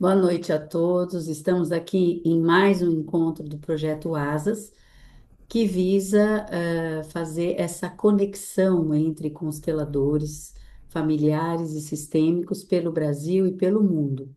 Boa noite a todos. Estamos aqui em mais um encontro do projeto Asas, que visa fazer essa conexão entre consteladores familiares e sistêmicos pelo Brasil e pelo mundo.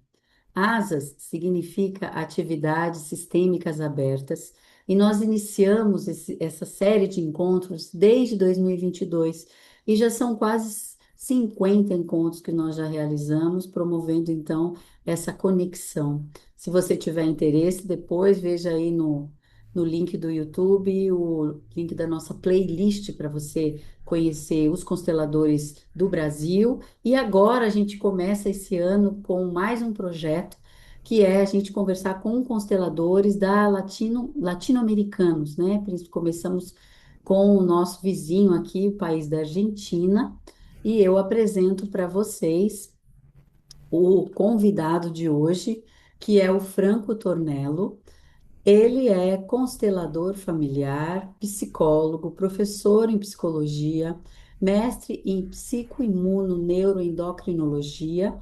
ASAS significa Atividades Sistêmicas Abertas, e nós iniciamos essa série de encontros desde 2022 e já são quase 50 encontros que nós já realizamos, promovendo então essa conexão. Se você tiver interesse, depois veja aí no link do YouTube o link da nossa playlist para você conhecer os consteladores do Brasil. E agora a gente começa esse ano com mais um projeto, que é a gente conversar com consteladores latino-americanos, né? Começamos com o nosso vizinho aqui, o país da Argentina, e eu apresento para vocês o convidado de hoje, que é o Franco Tornello. Ele é constelador familiar, psicólogo, professor em psicologia, mestre em psicoimuno-neuroendocrinologia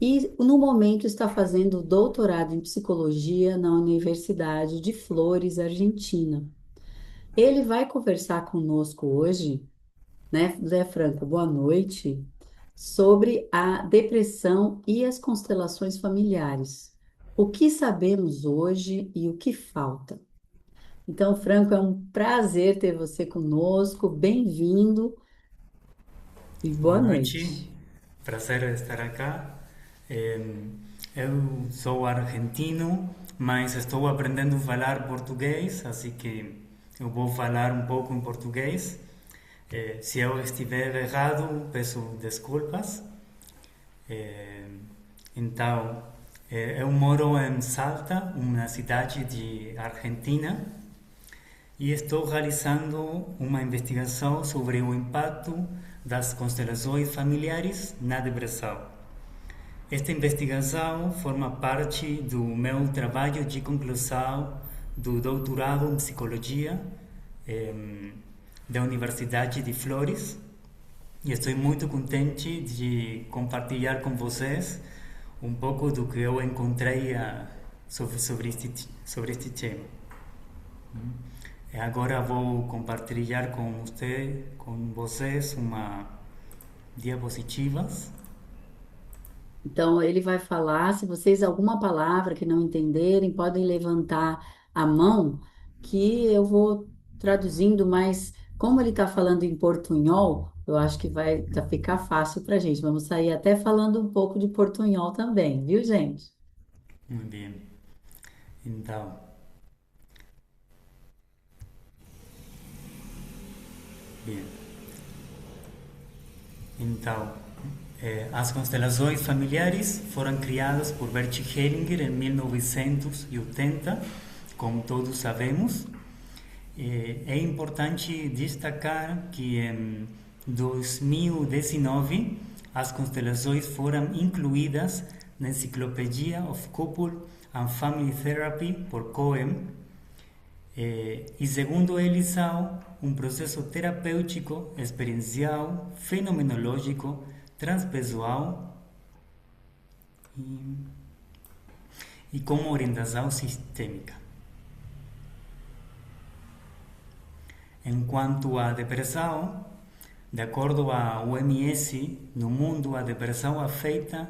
e, no momento, está fazendo doutorado em psicologia na Universidade de Flores, Argentina. Ele vai conversar conosco hoje, né, Zé Franco, boa noite, sobre a depressão e as constelações familiares. O que sabemos hoje e o que falta? Então, Franco, é um prazer ter você conosco. Bem-vindo e Boa boa noite, noite. prazer estar acá. Eu sou argentino, mas estou aprendendo a falar português, assim que eu vou falar um pouco em português. Se eu estiver errado, peço desculpas. Eh, então, eu moro em Salta, uma cidade de Argentina, e estou realizando uma investigação sobre o impacto das constelações familiares na depressão. Esta investigação forma parte do meu trabalho de conclusão do doutorado em psicologia da Universidade de Flores, e estou muito contente de compartilhar com vocês um pouco do que eu encontrei sobre este tema. Agora vou compartilhar com vocês uma diapositivas. Então, ele vai falar. Se vocês alguma palavra que não entenderem, podem levantar a mão, que eu vou traduzindo, mas como ele está falando em portunhol, eu acho que vai ficar fácil para a gente. Vamos sair até falando um pouco de portunhol também, viu, gente? Muito bem. Então, bem. Então, as constelações familiares foram criadas por Bert Hellinger em 1980, como todos sabemos. É importante destacar que em 2019 as constelações foram incluídas na Encyclopedia of Couple and Family Therapy por Cohen, e segundo eles são um processo terapêutico, experiencial, fenomenológico, transpessoal e, e com orientação sistêmica. Enquanto à depressão, de acordo à OMS, no mundo a depressão afeta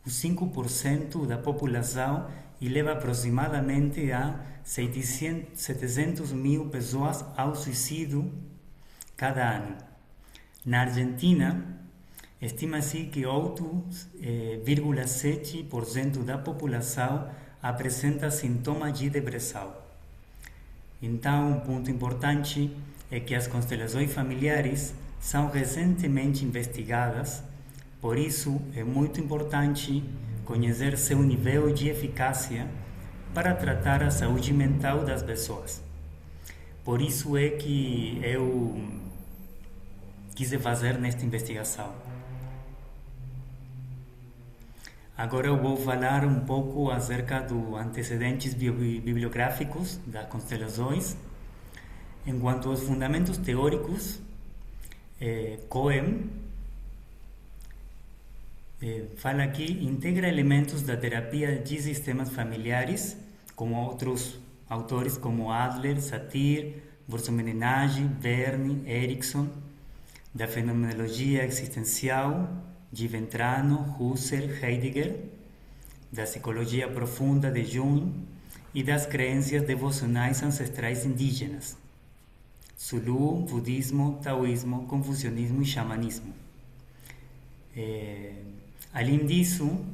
os 5% da população e leva aproximadamente a 700 mil pessoas ao suicídio cada ano. Na Argentina, estima-se que 8,7% da população apresenta sintomas de depressão. Então, um ponto importante é que as constelações familiares são recentemente investigadas, por isso é muito importante conhecer seu nível de eficácia para tratar a saúde mental das pessoas. Por isso é que eu quis fazer nesta investigação. Agora eu vou falar um pouco acerca dos antecedentes bibliográficos das constelações. Enquanto aos fundamentos teóricos, Cohen Fala aqui, integra elementos da terapia de sistemas familiares, como outros autores como Adler, Satir, Borsuk-Menenage, Verne, Erickson, da fenomenologia existencial, de Ventrano, Husserl, Heidegger, da psicologia profunda de Jung e das crenças devocionais ancestrais indígenas, Zulu, budismo, taoísmo, confucionismo e xamanismo. Além disso,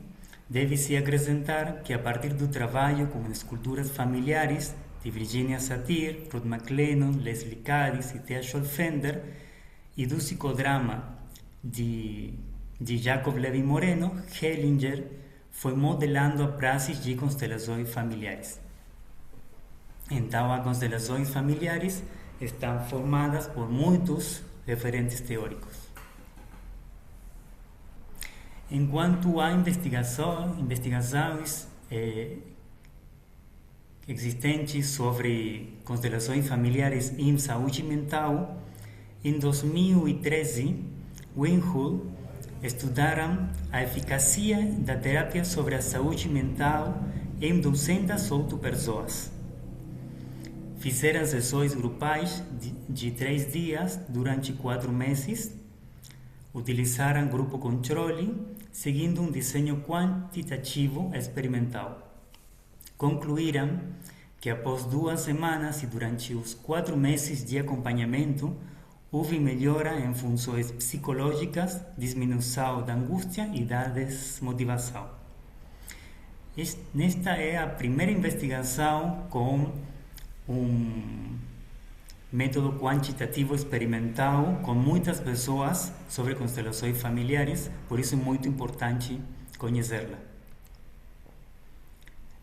deve-se acrescentar que a partir do trabalho com esculturas familiares de Virginia Satir, Ruth McLennan, Leslie Cadiz e Thea Schollfender e do psicodrama de Jacob Levy Moreno, Hellinger foi modelando a praxis de constelações familiares. Então, as constelações familiares estão formadas por muitos referentes teóricos. Enquanto há investigações existentes sobre constelações familiares em saúde mental, em 2013, Winhull estudaram a eficácia da terapia sobre a saúde mental em 208 pessoas. Fizeram sessões grupais de 3 dias durante 4 meses. Utilizaram grupo controle, seguindo um desenho quantitativo experimental. Concluíram que após 2 semanas e durante os 4 meses de acompanhamento, houve melhora em funções psicológicas, diminuição da angústia e da desmotivação. Esta é a primeira investigação com um método quantitativo experimental com muitas pessoas sobre constelações familiares, por isso é muito importante conhecê-la.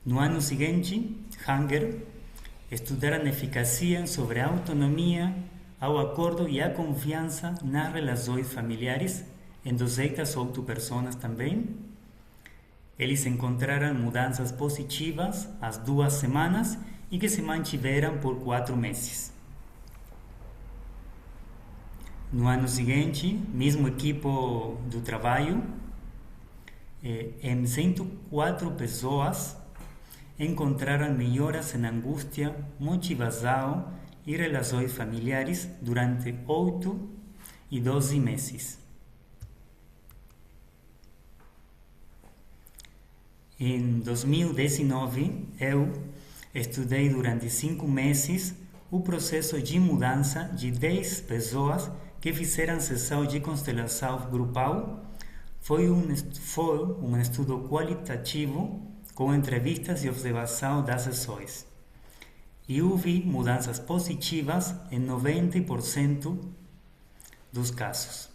No ano seguinte, Hanger estudaram a eficácia sobre a autonomia, ao acordo e a confiança nas relações familiares em 208 pessoas também. Eles encontraram mudanças positivas às 2 semanas e que se mantiveram por 4 meses. No ano seguinte, mesmo equipo do trabalho, em 104 pessoas, encontraram melhoras em angústia, motivação e relações familiares durante 8 e 12 meses. Em 2019, eu estudei durante 5 meses o processo de mudança de 10 pessoas que fizeram sessão de constelação grupal. Foi um estudo qualitativo com entrevistas e observação das sessões. E houve mudanças positivas em 90% dos casos,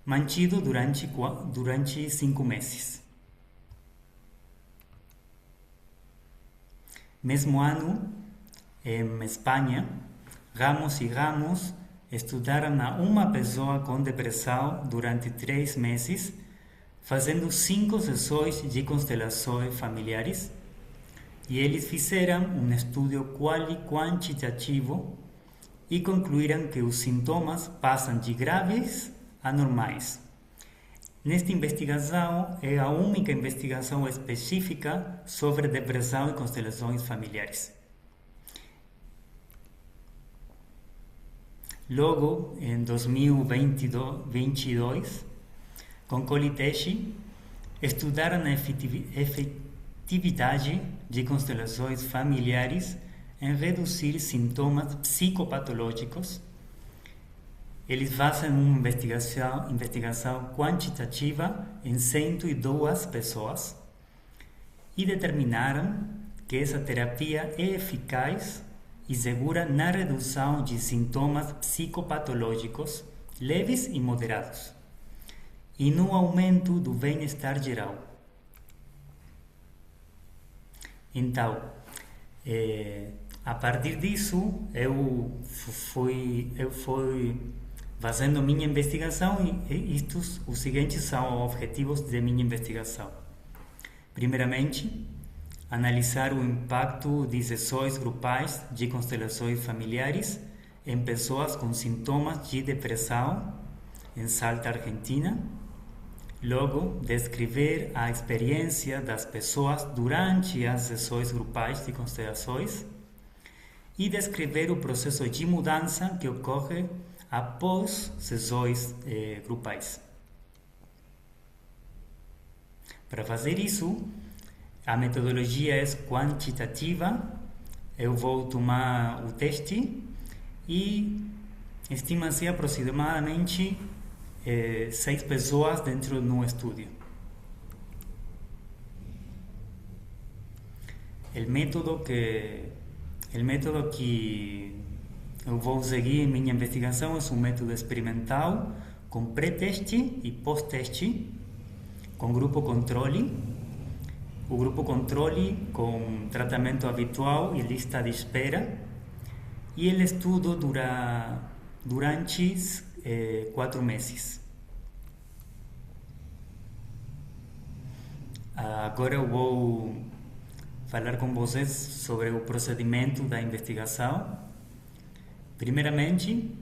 mantido durante 5 meses. Mesmo ano, em Espanha, Ramos e Ramos estudaram a uma pessoa com depressão durante 3 meses, fazendo 5 sessões de constelações familiares, e eles fizeram um estudo quantitativo e concluíram que os sintomas passam de graves a normais. Nesta investigação é a única investigação específica sobre depressão e constelações familiares. Logo, em 2022, com Coliteshi, estudaram a efetividade de constelações familiares em reduzir sintomas psicopatológicos. Eles fazem uma investigação quantitativa em 102 pessoas e determinaram que essa terapia é eficaz e segura na redução de sintomas psicopatológicos leves e moderados e no aumento do bem-estar geral. Então, a partir disso, eu fui fazendo minha investigação e os seguintes são objetivos de minha investigação. Primeiramente, analisar o impacto de sessões grupais de constelações familiares em pessoas com sintomas de depressão em Salta, Argentina. Logo, descrever a experiência das pessoas durante as sessões grupais de constelações e descrever o processo de mudança que ocorre após sessões grupais. Para fazer isso, a metodologia é quantitativa. Eu vou tomar o teste e estima-se aproximadamente 6 pessoas dentro de um estúdio. O método que eu vou seguir em minha investigação é um método experimental com pré-teste e pós-teste, com grupo controle. O grupo controle com tratamento habitual e lista de espera. E o estudo dura durante 4 meses. Agora eu vou falar com vocês sobre o procedimento da investigação. Primeiramente,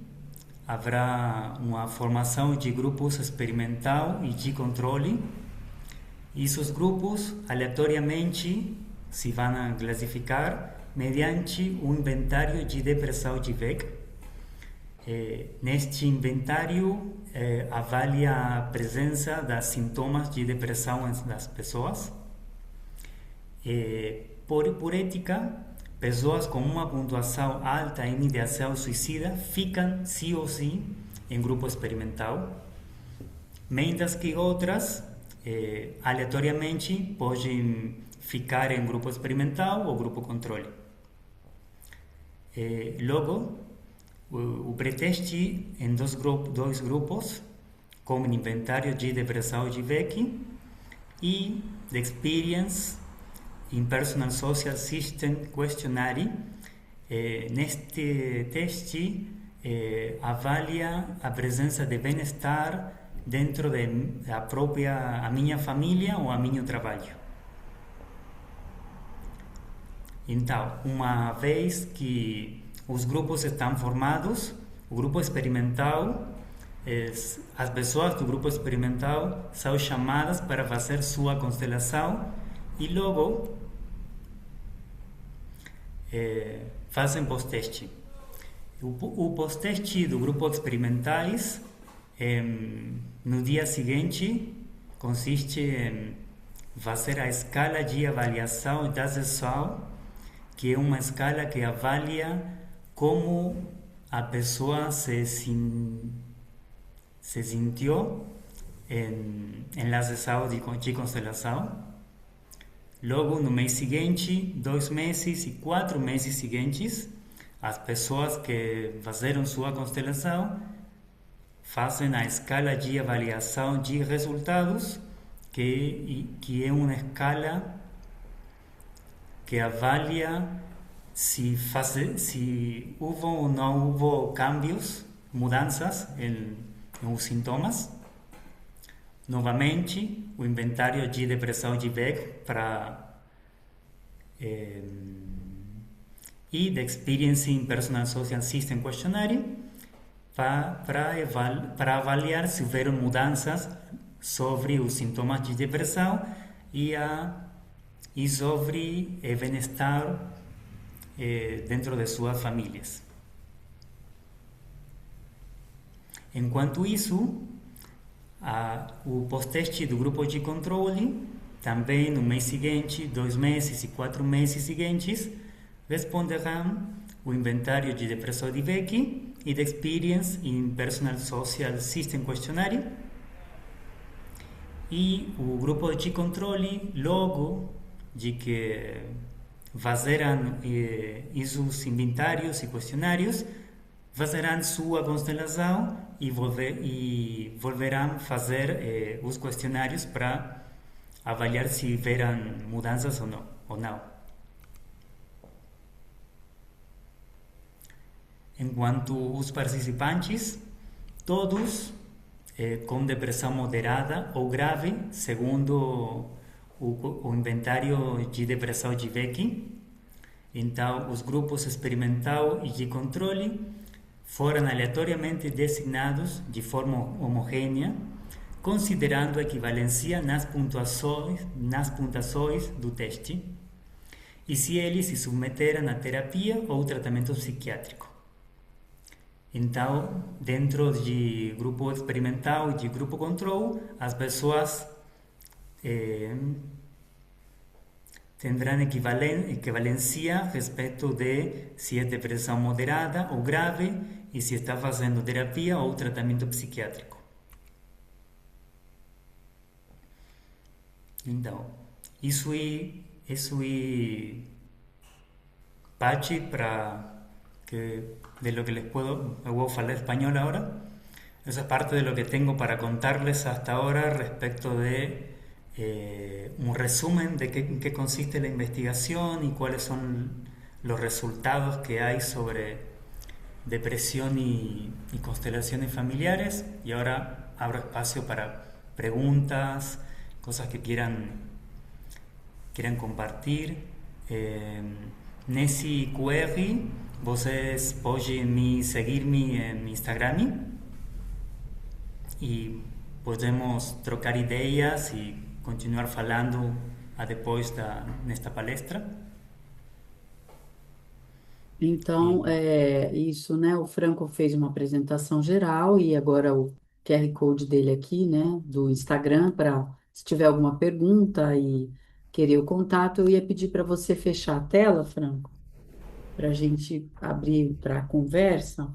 haverá uma formação de grupos experimental e de controle. E esses grupos, aleatoriamente, se vão classificar mediante um inventário de depressão de Beck. Neste inventário, avalia a presença dos sintomas de depressão das pessoas. Por ética, pessoas com uma pontuação alta em ideação suicida ficam, sim ou sim, em grupo experimental, mientras que outras, aleatoriamente, podem ficar em grupo experimental ou grupo controle. Logo, o preteste em dois grupos, como inventário de depressão de Beck e The Experience in Personal Social System Questionnaire. Neste teste, avalia a presença de bem-estar dentro a minha família ou a meu trabalho. Então, uma vez que os grupos estão formados, o grupo experimental, as pessoas do grupo experimental são chamadas para fazer sua constelação e logo fazem pós-teste. O pós-teste do grupo experimentais no dia seguinte consiste em fazer a escala de avaliação da sessão, que é uma escala que avalia como a pessoa se sentiu em la sessão de constelação. Logo, no mês seguinte, 2 meses e 4 meses seguintes, as pessoas que fizeram sua constelação fazem a escala de avaliação de resultados, que é uma escala que avalia se houve ou não houve cambios, mudanças em os sintomas. Novamente, o inventário de depressão de Beck e The Experience in Personal Social System Questionnaire para avaliar se houveram mudanças sobre os sintomas de depressão e sobre o bem-estar dentro de suas famílias. Enquanto isso, o pós-teste do grupo de controle, também no mês seguinte, 2 meses e 4 meses seguintes, responderão o inventário de depressão de Beck e The Experience in Personal Social System Questionnaire. E o grupo de controle, logo de que fizeram esses inventários e questionários, fazerão sua constelação e volverão fazer os questionários para avaliar se houveram mudanças ou não. Enquanto os participantes, todos com depressão moderada ou grave, segundo o inventário de depressão de Beck. Então, os grupos experimental e de controle foram aleatoriamente designados de forma homogênea, considerando a equivalência nas pontuações do teste e se eles se submeteram a terapia ou tratamento psiquiátrico. Então, dentro de grupo experimental e de grupo controle, as pessoas tendrán equivalencia respecto de si es depresión moderada o grave y si está haciendo terapia ou tratamento psiquiátrico. Então, isso é parte para que de lo que les puedo, me voy a hablar español ahora. Eso es parte de lo que tengo para contarles hasta ahora respecto de un resumen de en qué consiste la investigación y cuáles son los resultados que hay sobre depresión y constelaciones familiares. Y ahora abro espacio para preguntas, cosas que quieran compartir. Nesse QR, vocês podem seguir-me em Instagram e podemos trocar ideias e continuar falando depois nesta palestra. Então, isso, né? O Franco fez uma apresentação geral e agora o QR Code dele aqui, né? Do Instagram, para se tiver alguma pergunta e querer o contato, eu ia pedir para você fechar a tela, Franco, para a gente abrir para a conversa.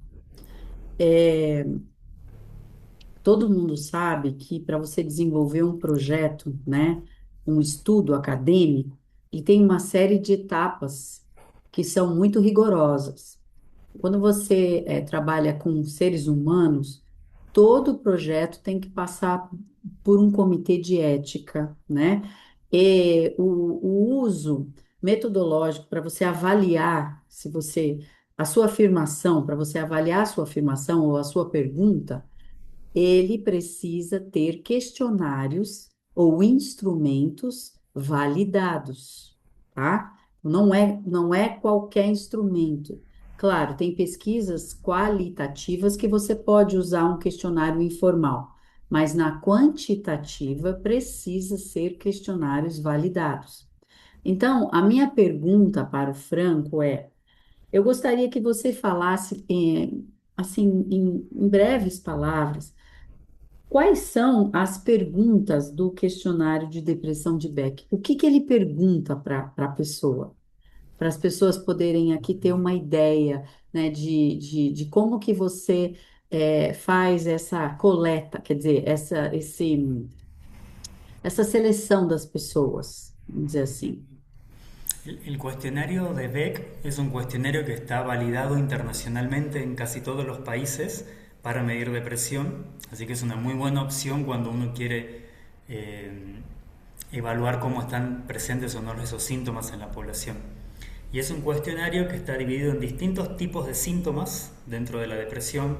Todo mundo sabe que para você desenvolver um projeto, né? Um estudo acadêmico, ele tem uma série de etapas que são muito rigorosas. Quando você trabalha com seres humanos, todo projeto tem que passar por um comitê de ética, né? E o uso metodológico para você avaliar se você, a sua afirmação, para você avaliar a sua afirmação ou a sua pergunta, ele precisa ter questionários ou instrumentos validados, tá? Não é qualquer instrumento. Claro, tem pesquisas qualitativas que você pode usar um questionário informal, mas na quantitativa precisa ser questionários validados. Então, a minha pergunta para o Franco é: eu gostaria que você falasse, assim, em breves palavras, quais são as perguntas do questionário de depressão de Beck? O que que ele pergunta para a pessoa? Para as pessoas poderem aqui ter uma ideia, né, de como que você faz essa coleta, quer dizer, essa seleção das pessoas, vamos dizer assim. El cuestionario de Beck es un cuestionario que está validado internacionalmente en casi todos los países para medir depresión, así que es una muy buena opción cuando uno quiere evaluar cómo están presentes o no esos síntomas en la población. Y es un cuestionario que está dividido en distintos tipos de síntomas dentro de la depresión,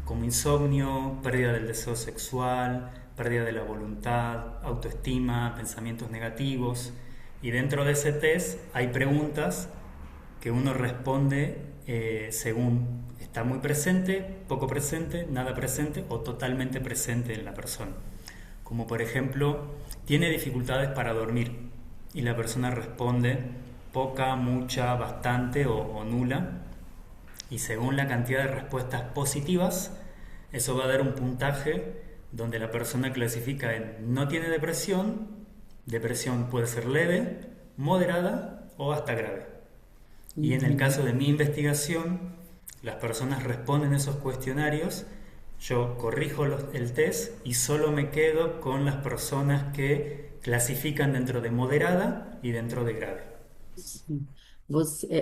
como insomnio, pérdida del deseo sexual, pérdida de la voluntad, autoestima, pensamientos negativos. Y dentro de ese test hay preguntas que uno responde según está muy presente, poco presente, nada presente o totalmente presente en la persona. Como por ejemplo, ¿tiene dificultades para dormir? Y la persona responde poca, mucha, bastante o nula. Y según la cantidad de respuestas positivas, eso va a dar un puntaje donde la persona clasifica en no tiene depresión. Depresión puede ser leve, moderada o hasta grave. Y en el caso de mi investigación, las personas responden esos cuestionarios, yo corrijo el test y solo me quedo con las personas que clasifican dentro de moderada y dentro de grave. Sim.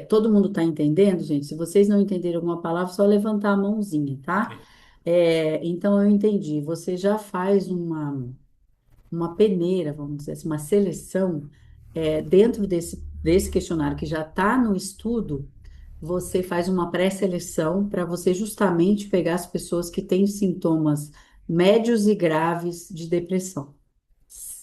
Todo mundo está entendendo, gente? Se vocês não entenderam alguma palavra, só levantar a mãozinha, tá? Okay. Então, eu entendi. Você já faz uma peneira, vamos dizer assim, uma seleção, dentro desse questionário que já está no estudo, você faz uma pré-seleção para você justamente pegar as pessoas que têm sintomas médios e graves de depressão.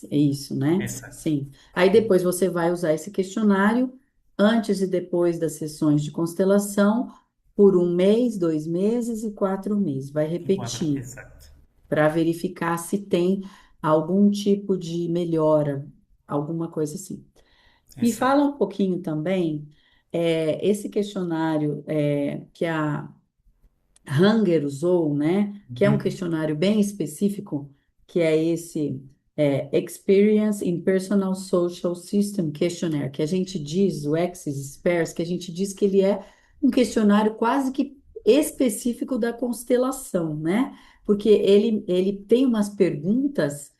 É isso, né? Exacto. Sim. Aí depois você vai usar esse questionário antes e depois das sessões de constelação por 1 mês, 2 meses e 4 meses. Vai Y cuatro, repetir. exacto. para verificar se tem algum tipo de melhora, alguma coisa assim. Me fala Exacto. um pouquinho também, esse questionário que a Hanger usou, né? Que é Ujú, um questionário bem específico, que é esse Experience in Personal Social System Questionnaire, que a gente diz, o Exis-Spears, que a gente diz que ele é um questionário quase que específico da constelação, né? Porque ele tem umas perguntas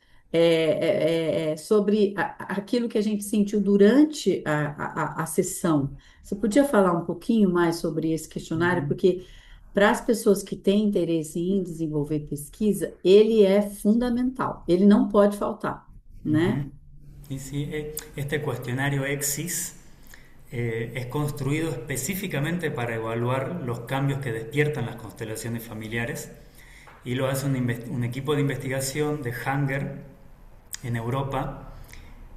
sobre aquilo que a gente sentiu durante a sessão. Você podia falar um pouquinho mais sobre esse questionário? ujú, Porque para as pessoas que têm interesse em desenvolver pesquisa, ele é fundamental, ele não pode faltar, né? ujú. Y sí, este cuestionario EXIS es construido específicamente para evaluar los cambios que despiertan las constelaciones familiares y lo hace un equipo de investigación de Hanger en Europa.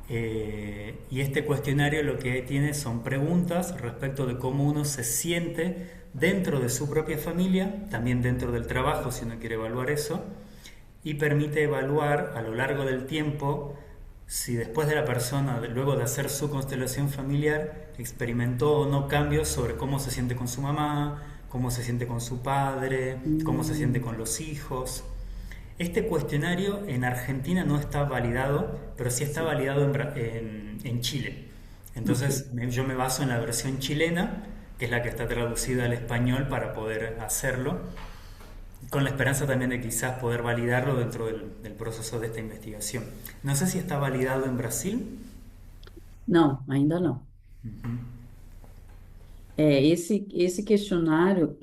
Y este cuestionario lo que tiene son preguntas respecto de cómo uno se siente dentro de su propia familia, también dentro del trabajo si uno quiere evaluar eso, y permite evaluar a lo largo del tiempo si después de la persona, luego de hacer su constelación familiar, experimentó o no cambios sobre cómo se siente con su mamá, cómo se siente con su padre, cómo se siente Hum, con los hijos. Este cuestionario en Argentina no está validado, pero sí está sim, validado en Chile. ok. Entonces yo me baso en la versión chilena, que es la que está traducida al español para poder hacerlo, con la esperanza también de quizás poder validarlo dentro del proceso de esta investigación. No sé si está validado en Brasil. Não, ainda não. Esse questionário,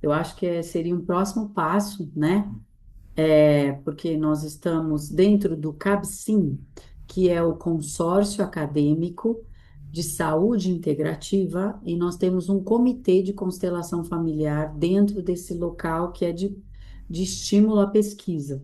eu acho que seria um próximo passo, né? Porque nós estamos dentro do CABSIM, que é o Consórcio Acadêmico de Saúde Integrativa, e nós temos um comitê de constelação familiar dentro desse local que é de estímulo à pesquisa.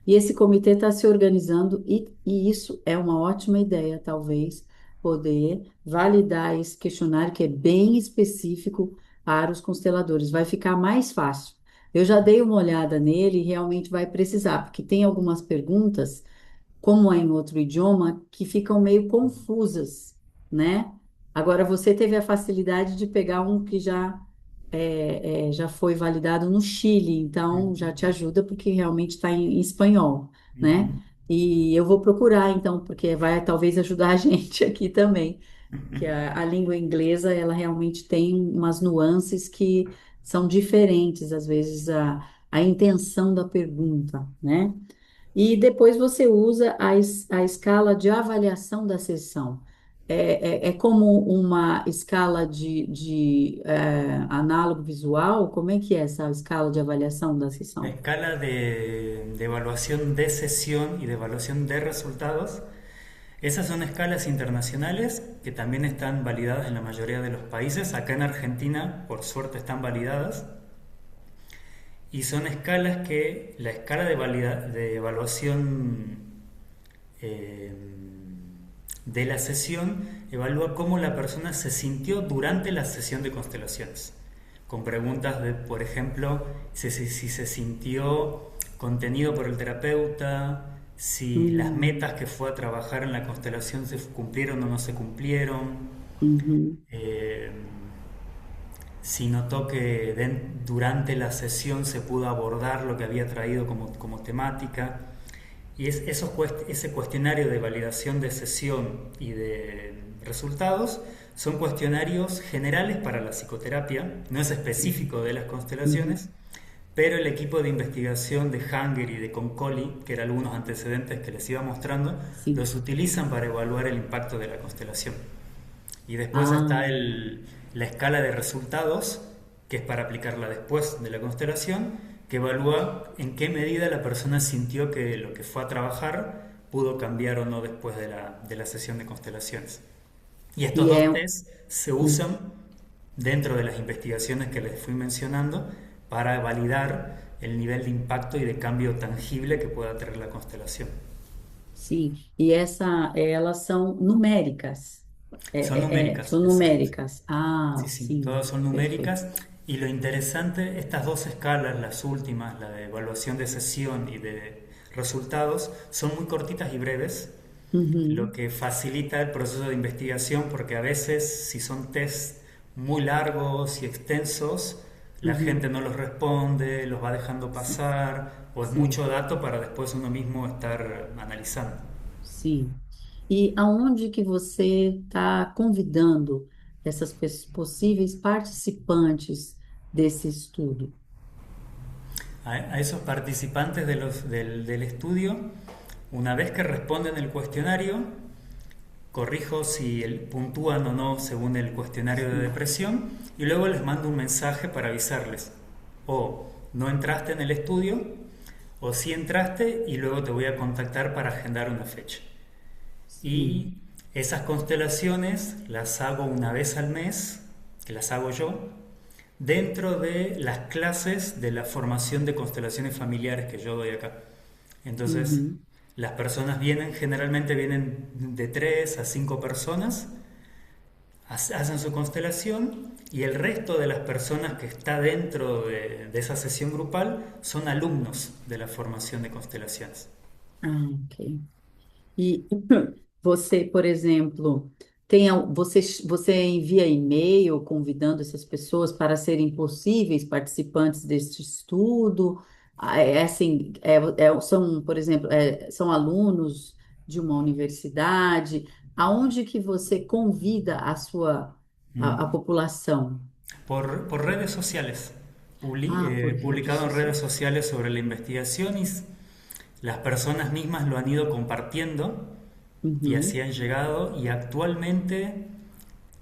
E esse comitê está se organizando, e isso é uma ótima ideia, talvez, poder validar esse questionário que é bem específico para os consteladores. Vai ficar mais fácil. Eu já dei uma olhada nele e realmente vai precisar, porque tem algumas perguntas, como é em outro idioma, que ficam meio confusas, né? Agora, você teve a facilidade de pegar um que já foi validado no Chile, então já te ajuda, porque realmente está em espanhol, né? E eu vou procurar, então, porque vai talvez ajudar a gente aqui também, que a língua inglesa, ela realmente tem umas nuances que são diferentes, às vezes, a intenção da pergunta, né? E depois você usa a escala de avaliação da sessão. É como uma escala de análogo visual? Como é que é essa escala de avaliação da La sessão? escala de evaluación de sesión y de evaluación de resultados. Esas son escalas internacionales que también están validadas en la mayoría de los países. Acá en Argentina, por suerte, están validadas. Y son escalas que la escala de evaluación eh, de la sesión evalúa cómo la persona se sintió durante la sesión de constelaciones. Con preguntas de, por ejemplo, si se sintió contenido por el terapeuta, si las Hum, metas que fue a trabajar en la constelación se cumplieron o no se cumplieron, uhum, eh, si notó que durante la sesión se pudo abordar lo que había traído como temática. Y ese cuestionario de validación de sesión y de resultados son cuestionarios generales para la psicoterapia, no es sim, específico de las uhum, constelaciones, pero el equipo de investigación de Hanger y de Concoli, que eran algunos antecedentes que les iba mostrando, sim. los utilizan para evaluar el impacto de la constelación. Y después Ah, está la escala de resultados, que es para aplicarla después de la constelación, que evalúa en qué medida la persona sintió que lo que fue a trabajar pudo cambiar o no después de la sesión de constelaciones. Y estos e dos é. tests se Hum. usan dentro de las investigaciones que les fui mencionando para validar el nivel de impacto y de cambio tangible que pueda tener la constelación. Sim, e elas são numéricas. Son numéricas, São exacto. numéricas. Ah, Sí, sí, sim, todas son perfeito. numéricas Y lo interesante, estas dos escalas, las últimas, la de evaluación de sesión y de resultados, son muy cortitas y breves, lo Uhum, que facilita el proceso de investigación porque a veces si son test muy largos y extensos, la gente uhum, no los responde, los va dejando sim, pasar, o es mucho sim, dato para después uno mismo estar analizando. sim. E aonde que você está convidando essas possíveis participantes desse estudo? A esos participantes del estudio, una vez que responden el cuestionario, corrijo si puntúan o no según el cuestionario de Sim, depresión y luego les mando un mensaje para avisarles. O no entraste en el estudio, o sí entraste y luego te voy a contactar para agendar una fecha. sim. Y esas constelaciones las hago una vez al mes, que las hago yo, dentro de las clases de la formación de constelaciones familiares que yo doy acá. Entonces, Uhum. las personas generalmente vienen de 3 a 5 personas, hacen su constelación y el resto de las personas que está dentro de esa sesión grupal son alumnos de la formación de constelaciones. Ah, ok. E você, por exemplo, você envia e-mail convidando essas pessoas para serem possíveis participantes deste estudo? Ah, é assim, são, por exemplo, são alunos de uma universidade. Aonde que você convida a Mm. população? Por redes sociales. Ah, por redes Publicado en redes sociais. sociales sobre la investigación y las personas mismas lo han ido compartiendo y así Uhum, han llegado y actualmente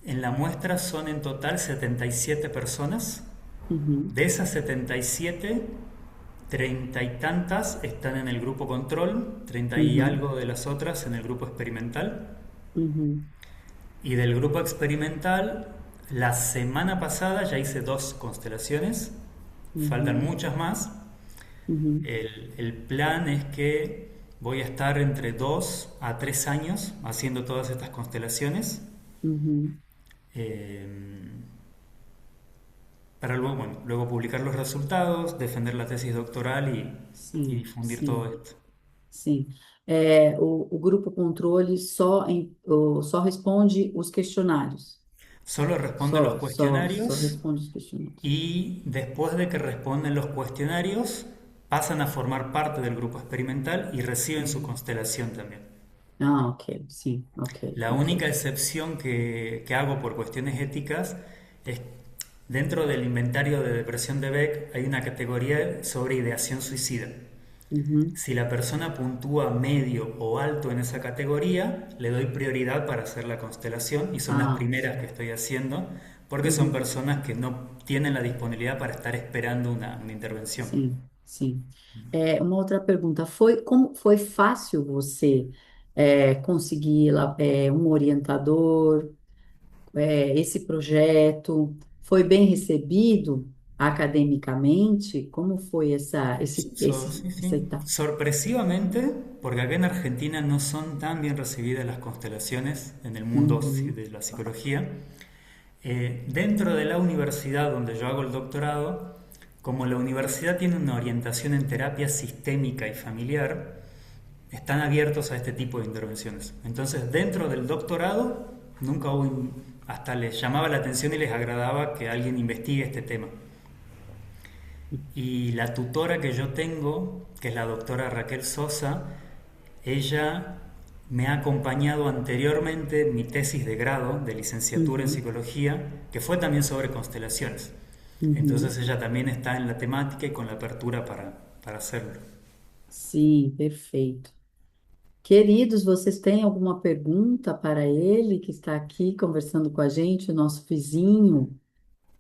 en la muestra son en total 77 personas. uhum, De esas 77, 30 y tantas están en el grupo control, 30 y uhum, algo de las otras en el grupo experimental. uhum, Y del grupo experimental, la semana pasada ya hice dos constelaciones, faltan uhum, muchas más. uhum, El plan es que voy a estar entre 2 a 3 años haciendo todas estas constelaciones uhum. eh, para luego, bueno, luego publicar los resultados, defender la tesis doctoral y Sim, difundir todo sim. esto. Sim. O grupo controle só responde os questionários. Solo responden los Só cuestionarios responde os questionários. y después de que responden los cuestionarios pasan a formar parte del grupo experimental y reciben su Uhum. constelación también. Ah, ok, sim, ok, La ok. única excepción que hago por cuestiones éticas es dentro del inventario de depresión de Beck hay una categoría sobre ideación suicida. Uhum, Si la persona puntúa medio o alto en esa categoría, le doy prioridad para hacer la constelación y son las ah, primeras que estoy haciendo porque son uhum, personas que no tienen la disponibilidad para estar esperando una intervención. sim, sim. Uma outra pergunta, como foi fácil você conseguir um orientador? Esse projeto foi bem recebido academicamente? Como foi Sí, essa sí. etapa? Sorpresivamente, porque acá en Argentina no son tan bien recibidas las constelaciones en el mundo Uhum, de la psicología, dentro de la universidad donde yo hago el doctorado, como la universidad tiene una orientación en terapia sistémica y familiar, están abiertos a este tipo de intervenciones. Entonces, dentro del doctorado, nunca hubo, hasta les llamaba la atención y les agradaba que alguien investigue este tema. Y la tutora que yo tengo, que es la doctora Raquel Sosa, ella me ha acompañado anteriormente en mi tesis de grado de licenciatura en uhum, psicología, que fue también sobre constelaciones. Entonces uhum. ella también está en la temática y con la apertura para hacerlo. Sim, perfeito. Queridos, vocês têm alguma pergunta para ele que está aqui conversando com a gente, o nosso vizinho?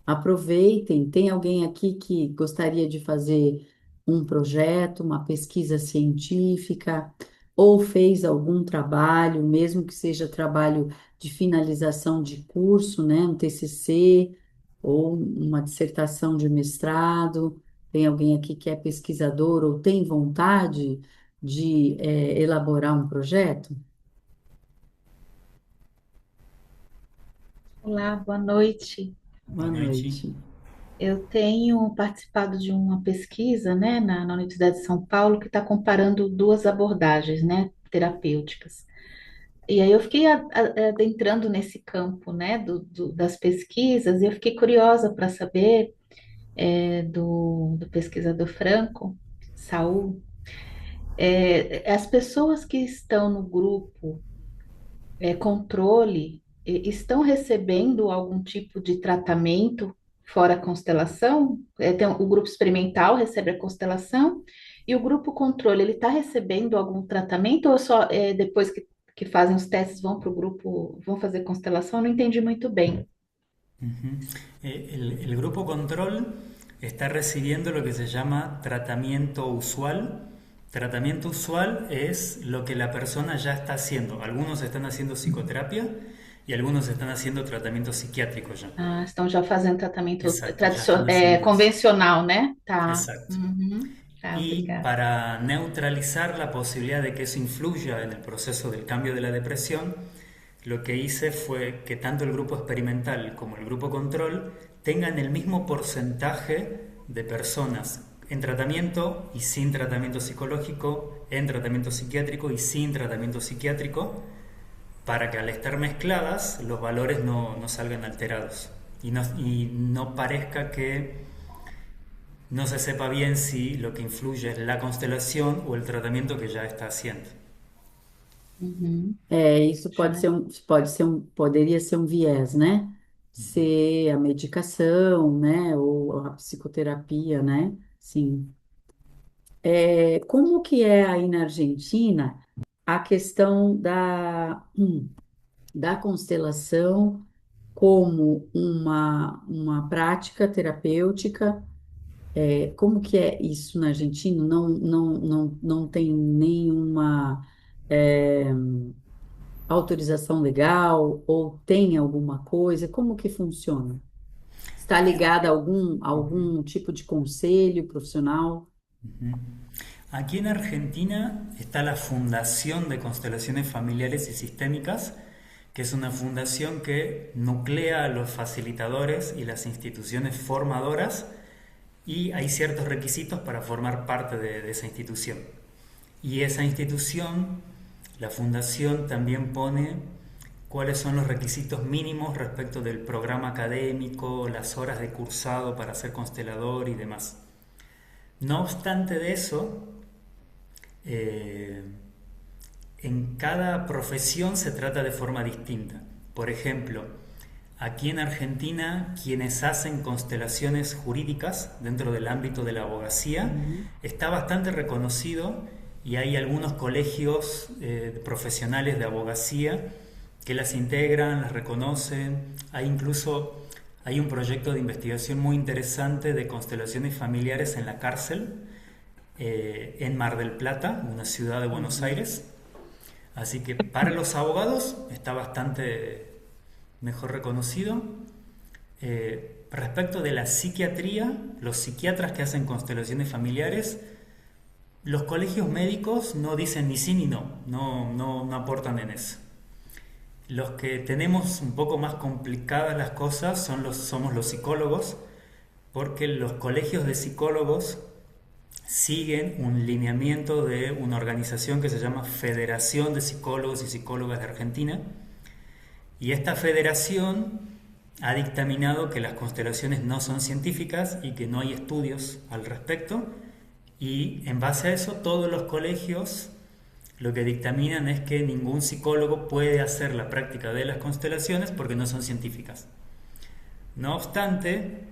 Aproveitem, tem alguém aqui que gostaria de fazer um projeto, uma pesquisa científica, ou fez algum trabalho, mesmo que seja trabalho de finalização de curso, né, um TCC, ou uma dissertação de mestrado. Tem alguém aqui que é pesquisador ou tem vontade de, elaborar um projeto? Olá, boa noite. Boa Buenas noches. noite. Eu tenho participado de uma pesquisa, né, na Universidade de São Paulo que está comparando duas abordagens, né, terapêuticas. E aí eu fiquei adentrando nesse campo, né, das pesquisas, e eu fiquei curiosa para saber do pesquisador Franco, Saul, as pessoas que estão no grupo controle estão recebendo algum tipo de tratamento fora a constelação? O grupo experimental recebe a constelação e o grupo controle, ele está recebendo algum tratamento ou só depois que fazem os testes vão para o grupo, vão fazer constelação? Eu não entendi muito bem. Ujú. El grupo control está recibiendo lo que se llama tratamiento usual. Tratamiento usual es lo que la persona ya está haciendo. Algunos están haciendo psicoterapia y algunos están haciendo tratamiento psiquiátrico ya. Ah, estão já fazendo tratamento Exacto, ya están haciendo eso. convencional, né? Tá. Exacto. Uhum. Tá, Y obrigada. para neutralizar la posibilidad de que eso influya en el proceso del cambio de la depresión, lo que hice fue que tanto el grupo experimental como el grupo control tengan el mismo porcentaje de personas en tratamiento y sin tratamiento psicológico, en tratamiento psiquiátrico y sin tratamiento psiquiátrico, para que al estar mezcladas los valores no salgan alterados y no parezca que no se sepa bien si lo que influye es la constelación o el tratamiento que ya está haciendo. Uhum. Isso pode Já. ser poderia ser um viés, né? Ser a medicação, né? Ou a psicoterapia, né? Sim. Como que é aí na Argentina a questão da constelação como uma prática terapêutica? Como que é isso na Argentina? Não tem nenhuma é, autorização legal ou tem alguma coisa? Como que funciona? Está ligada a algum tipo de conselho profissional? Aquí en Argentina está la Fundación de Constelaciones Familiares y Sistémicas, que es una fundación que nuclea a los facilitadores y las instituciones formadoras y hay ciertos requisitos para formar parte de esa institución. Y esa institución, la fundación, también pone cuáles son los requisitos mínimos respecto del programa académico, las horas de cursado para ser constelador y demás. No obstante de eso, eh, en cada profesión se trata de forma distinta. Por ejemplo, aquí en Argentina, quienes hacen constelaciones jurídicas dentro del ámbito de la abogacía Uhum. está bastante reconocido y hay algunos colegios profesionales de abogacía que las integran, las reconocen. Hay un proyecto de investigación muy interesante de constelaciones familiares en la cárcel en Mar del Plata, una ciudad de Buenos Uhum. Aires. Así que para los abogados está bastante mejor reconocido. Respecto de la psiquiatría, los psiquiatras que hacen constelaciones familiares, los colegios médicos no dicen ni sí ni no, no aportan en eso. Los que tenemos un poco más complicadas las cosas somos los psicólogos, porque los colegios de psicólogos siguen un lineamiento de una organización que se llama Federación de Psicólogos y Psicólogas de Argentina, y esta federación ha dictaminado que las constelaciones no son científicas y que no hay estudios al respecto, y en base a eso todos los colegios lo que dictaminan es que ningún psicólogo puede hacer la práctica de las constelaciones porque no son científicas. No obstante,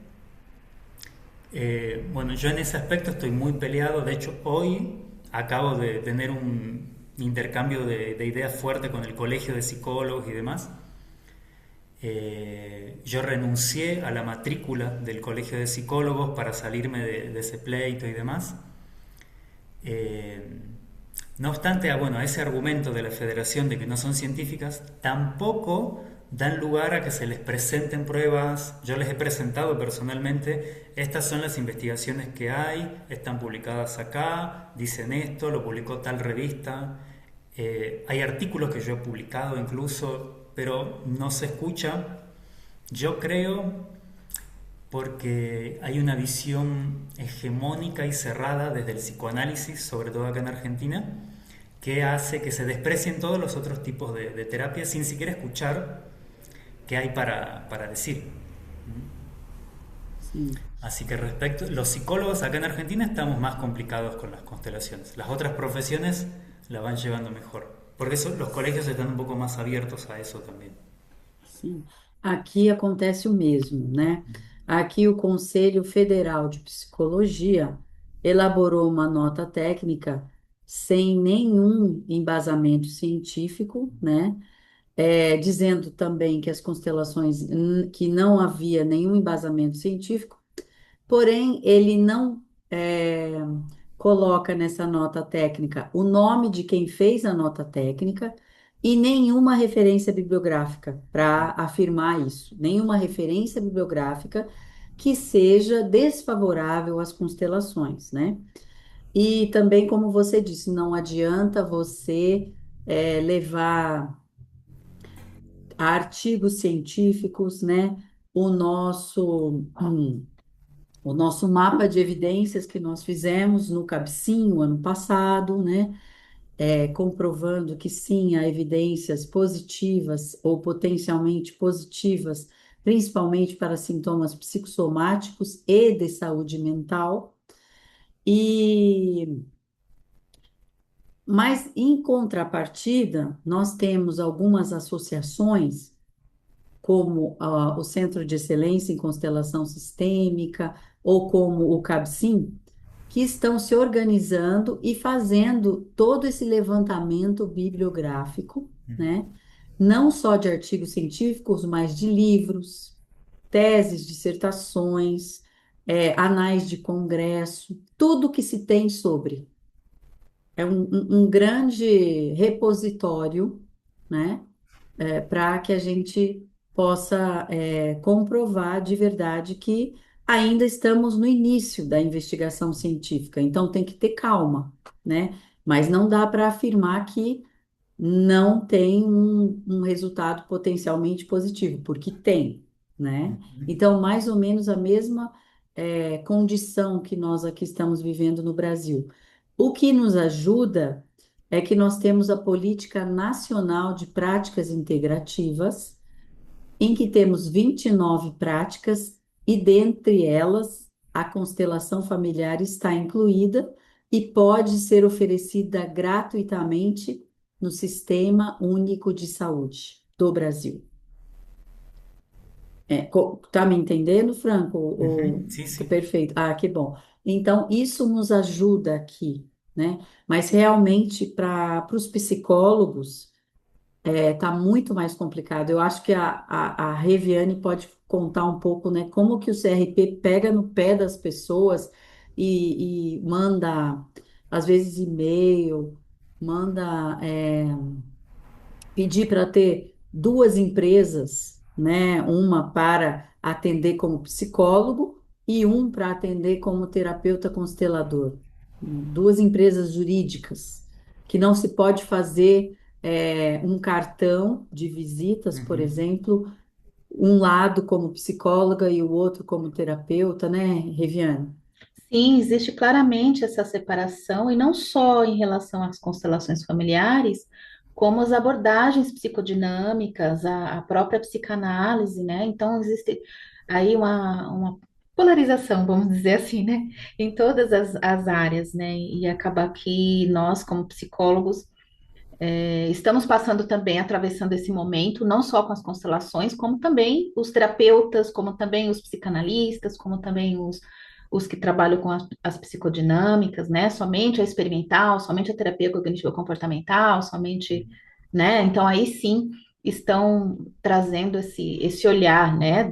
bueno, yo en ese aspecto estoy muy peleado. De hecho, hoy acabo de tener un intercambio de ideas fuerte con el colegio de psicólogos y demás. Yo renuncié a la matrícula del colegio de psicólogos para salirme de ese pleito y demás. No obstante, bueno, a ese argumento de la federación de que no son científicas, tampoco dan lugar a que se les presenten pruebas. Yo les he presentado personalmente, estas son las investigaciones que hay, están publicadas acá, dicen esto, lo publicó tal revista. Hay artículos que yo he publicado incluso, pero no se escucha. Yo creo porque hay una visión hegemónica y cerrada desde el psicoanálisis, sobre todo acá en Argentina, que hace que se desprecien todos los otros tipos de terapia sin siquiera escuchar qué hay para decir. Sim. Así que respecto, los psicólogos acá en Argentina estamos más complicados con las constelaciones. Las otras profesiones la van llevando mejor. Porque eso, los colegios están un poco más abiertos a eso también. Sim, aqui acontece o mesmo, né? Aqui o Conselho Federal de Psicologia elaborou uma nota técnica sem nenhum embasamento científico, né? Dizendo também que as constelações, que não havia nenhum embasamento científico. Porém, ele não coloca nessa nota técnica o nome de quem fez a nota técnica e nenhuma referência bibliográfica para afirmar isso, nenhuma referência bibliográfica que seja desfavorável às constelações, né? E também, como você disse, não adianta você levar a artigos científicos, né? O nosso. O nosso mapa de evidências que nós fizemos no Cabecinho ano passado, né, comprovando que sim, há evidências positivas ou potencialmente positivas, principalmente para sintomas psicossomáticos e de saúde mental. E mas em contrapartida, nós temos algumas associações como o Centro de Excelência em Constelação Sistêmica ou como o CABSIM, que estão se organizando e fazendo todo esse levantamento bibliográfico, né? Não só de artigos científicos, mas de livros, teses, dissertações, anais de congresso, tudo que se tem sobre. É um grande repositório, né? Para que a gente possa comprovar de verdade que ainda estamos no início da investigação científica, então tem que ter calma, né? Mas não dá para afirmar que não tem um resultado potencialmente positivo, porque tem, né? Então, mais ou menos a mesma condição que nós aqui estamos vivendo no Brasil. O que nos ajuda é que nós temos a Política Nacional de Práticas Integrativas, em que temos 29 práticas, e dentre elas, a constelação familiar está incluída e pode ser oferecida gratuitamente no Sistema Único de Saúde do Brasil. Tá me entendendo, Franco? Ujú, sí, sí. Perfeito. Ah, que bom. Então, isso nos ajuda aqui, né? Mas realmente, para os psicólogos, tá muito mais complicado. Eu acho que a Reviane pode contar um pouco, né, como que o CRP pega no pé das pessoas e manda, às vezes, e-mail, manda pedir para ter duas empresas, né? Uma para atender como psicólogo e um para atender como terapeuta constelador. Duas empresas jurídicas que não se pode fazer um cartão de visitas, por Ujú. exemplo, um lado como psicóloga e o outro como terapeuta, né, Reviane? Sim, existe claramente essa separação, e não só em relação às constelações familiares, como as abordagens psicodinâmicas, a própria psicanálise, né? Então, existe aí uma polarização, vamos dizer assim, né? Em todas as áreas, né? E acaba que nós, como psicólogos, estamos passando também, atravessando esse momento, não só com as constelações, como também os terapeutas, como também os psicanalistas, como também os que trabalham com as psicodinâmicas, né? Somente a experimental, somente a terapia cognitivo-comportamental, somente, né? Então, aí sim estão trazendo esse olhar, né?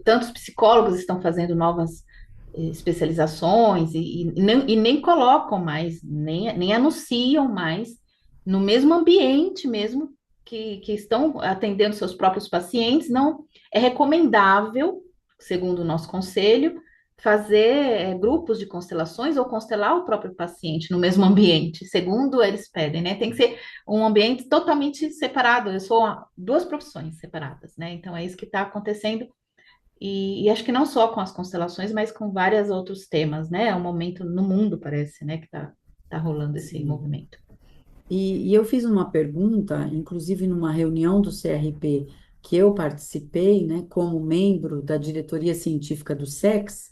Tantos psicólogos estão fazendo novas especializações e nem colocam mais, nem anunciam mais no mesmo ambiente mesmo que estão atendendo seus próprios pacientes, não é recomendável, segundo o nosso conselho, fazer grupos de constelações ou constelar o próprio paciente no mesmo ambiente, segundo eles pedem, né? Tem que ser um ambiente totalmente separado. Eu sou duas profissões separadas, né? Então é isso que está acontecendo. E acho que não só com as constelações, mas com vários outros temas, né? É um momento no mundo, parece, né, que tá rolando esse Sim. movimento. E eu fiz uma pergunta, inclusive numa reunião do CRP que eu participei, né, como membro da diretoria científica do SEX,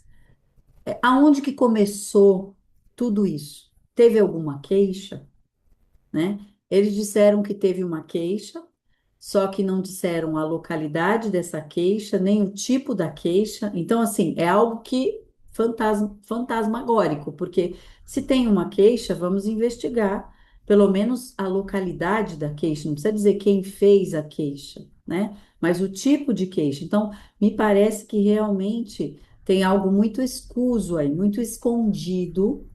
aonde que começou tudo isso? Teve alguma queixa, né? Eles disseram que teve uma queixa, só que não disseram a localidade dessa queixa, nem o tipo da queixa. Então, assim, é algo que fantasmagórico, porque se tem uma queixa, vamos investigar pelo menos a localidade da queixa. Não precisa dizer quem fez a queixa, né? Mas o tipo de queixa. Então, me parece que realmente tem algo muito escuso aí, muito escondido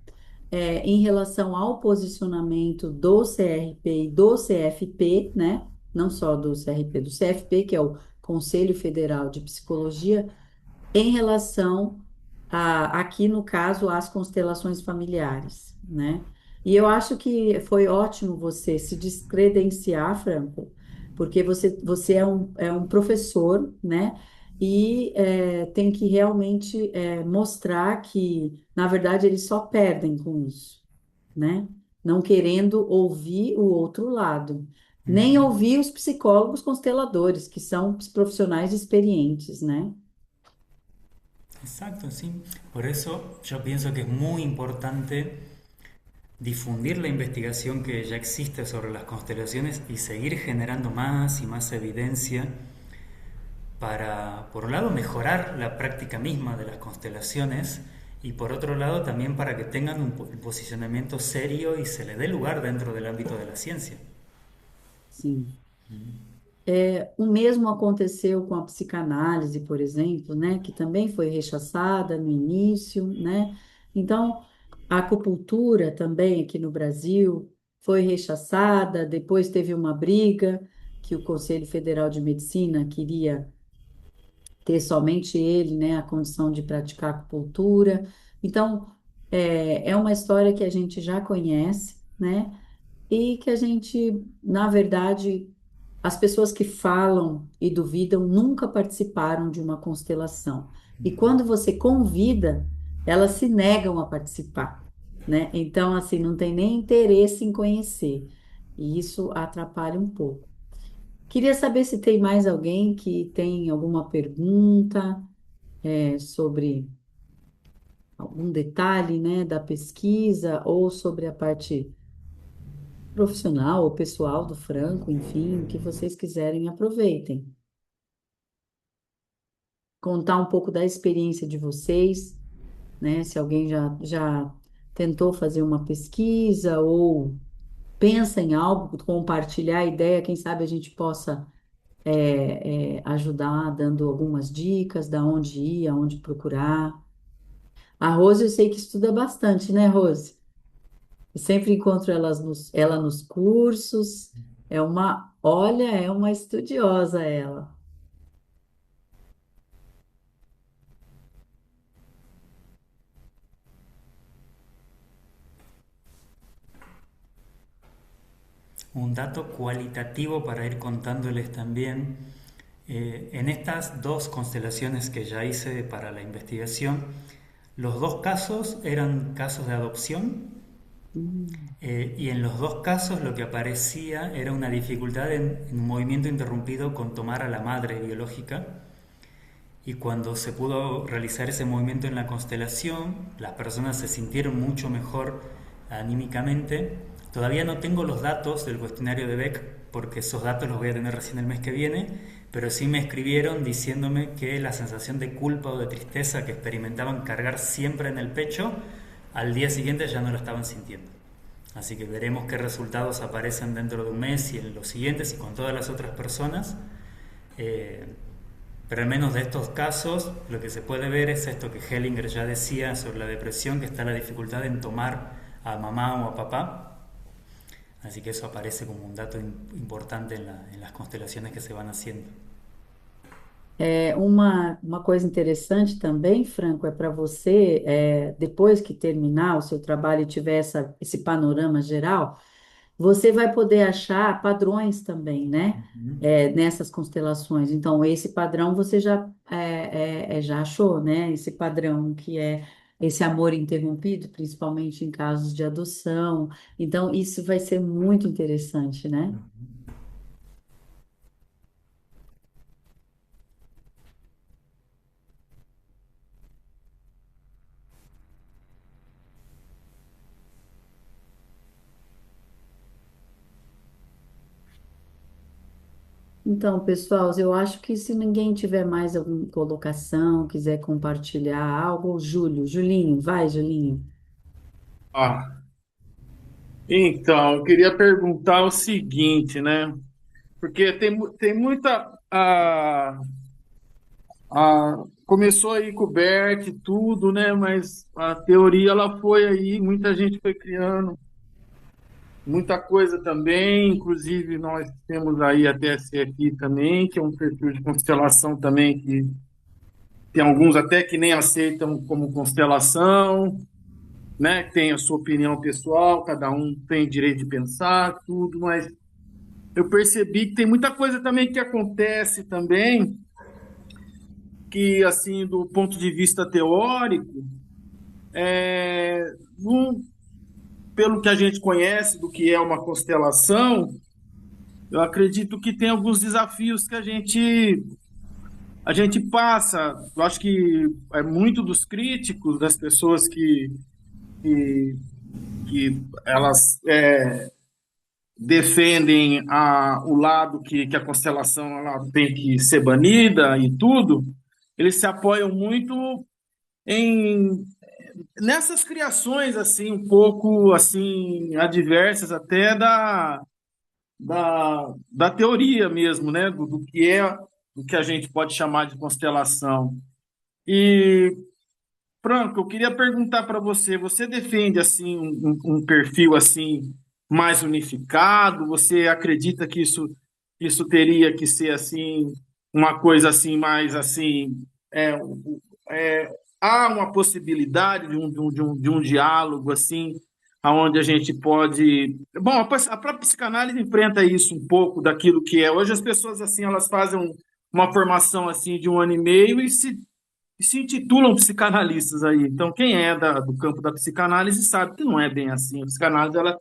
em relação ao posicionamento do CRP e do CFP, né? Não só do CRP, do CFP, que é o Conselho Federal de Psicologia, em relação aqui no caso, às constelações familiares, né? E eu acho que foi ótimo você se descredenciar, Franco, porque você é um professor, né? E tem que realmente mostrar que, na verdade, eles só perdem com isso, né? Não querendo ouvir o outro lado, nem Ujú. ouvir os psicólogos consteladores, que são profissionais experientes, né? Exacto, sí. Por eso yo pienso que es muy importante difundir la investigación que ya existe sobre las constelaciones y seguir generando más y más evidencia para, por un lado, mejorar la práctica misma de las constelaciones y por otro lado también para que tengan un posicionamiento serio y se le dé lugar dentro del ámbito de la ciencia. Sim. O mesmo aconteceu com a psicanálise, por exemplo, né, que também foi rechaçada no início, né? Então, a acupuntura também aqui no Brasil foi rechaçada, depois teve uma briga que o Conselho Federal de Medicina queria ter somente ele, né, a condição de praticar acupuntura. Então, é uma história que a gente já conhece, né? E que a gente, na verdade, as pessoas que falam e duvidam nunca participaram de uma constelação. E quando você convida, elas se negam a participar, né? Então, assim, não tem nem interesse em conhecer. E isso atrapalha um pouco. Queria saber se tem mais alguém que tem alguma pergunta, sobre algum detalhe, né, da pesquisa ou sobre a parte profissional ou pessoal do Franco, enfim, o que vocês quiserem, aproveitem. Contar um pouco da experiência de vocês, né? Se alguém já tentou fazer uma pesquisa ou pensa em algo, compartilhar a ideia, quem sabe a gente possa ajudar dando algumas dicas da onde ir, aonde procurar. A Rose, eu sei que estuda bastante, né, Rose? Eu sempre encontro ela nos cursos. É uma estudiosa ela. Un dato cualitativo para ir contándoles también, en estas dos constelaciones que ya hice para la investigación, los dos casos eran casos de adopción Hum, y en los dos casos lo que aparecía era una dificultad en un movimiento interrumpido con tomar a la madre biológica y cuando se pudo realizar ese movimiento en la constelación, las personas se sintieron mucho mejor anímicamente. Todavía no tengo los datos del cuestionario de Beck, porque esos datos los voy a tener recién el mes que viene, pero sí me escribieron diciéndome que la sensación de culpa o de tristeza que experimentaban cargar siempre en el pecho, al día siguiente ya no lo estaban sintiendo. Así que veremos qué resultados aparecen dentro de un mes y en los siguientes y con todas las otras personas. Eh, pero al menos de estos casos, lo que se puede ver es esto que Hellinger ya decía sobre la depresión, que está la dificultad en tomar a mamá o a papá. Así que eso aparece como un dato importante en las constelaciones que se van haciendo. uma coisa interessante também, Franco, é para você, depois que terminar o seu trabalho e tiver esse panorama geral, você vai poder achar padrões também, né? Nessas constelações. Então, esse padrão você já já achou, né? Esse padrão que é esse amor interrompido, principalmente em casos de adoção. Então, isso vai ser muito interessante, né? Então, pessoal, eu acho que se ninguém tiver mais alguma colocação, quiser compartilhar algo, Julinho, vai, Julinho. Ah, então, eu queria perguntar o seguinte, né? Porque tem muita. Começou aí com o Bert e tudo, né? Mas a teoria ela foi aí, muita gente foi criando muita coisa também. Inclusive, nós temos aí a TSE também, que é um perfil de constelação também, que tem alguns até que nem aceitam como constelação, né? Tem a sua opinião pessoal, cada um tem direito de pensar, tudo, mas eu percebi que tem muita coisa também que acontece também, que, assim, do ponto de vista teórico, não- pelo que a gente conhece do que é uma constelação, eu acredito que tem alguns desafios que a gente passa. Eu acho que é muito dos críticos, das pessoas que, que elas defendem o lado que a constelação ela tem que ser banida e tudo, eles se apoiam muito em nessas criações assim um pouco assim adversas até da teoria mesmo, né, do que é o que a gente pode chamar de constelação. E Franco, eu queria perguntar para você, você defende assim um perfil assim mais unificado? Você acredita que isso teria que ser assim uma coisa assim mais assim é, é, há uma possibilidade de um diálogo assim aonde a gente pode. Bom, a própria psicanálise enfrenta isso um pouco daquilo que é. Hoje as pessoas assim elas fazem uma formação assim de 1 ano e meio e se intitulam psicanalistas aí. Então, quem é do campo da psicanálise sabe que não é bem assim. A psicanálise ela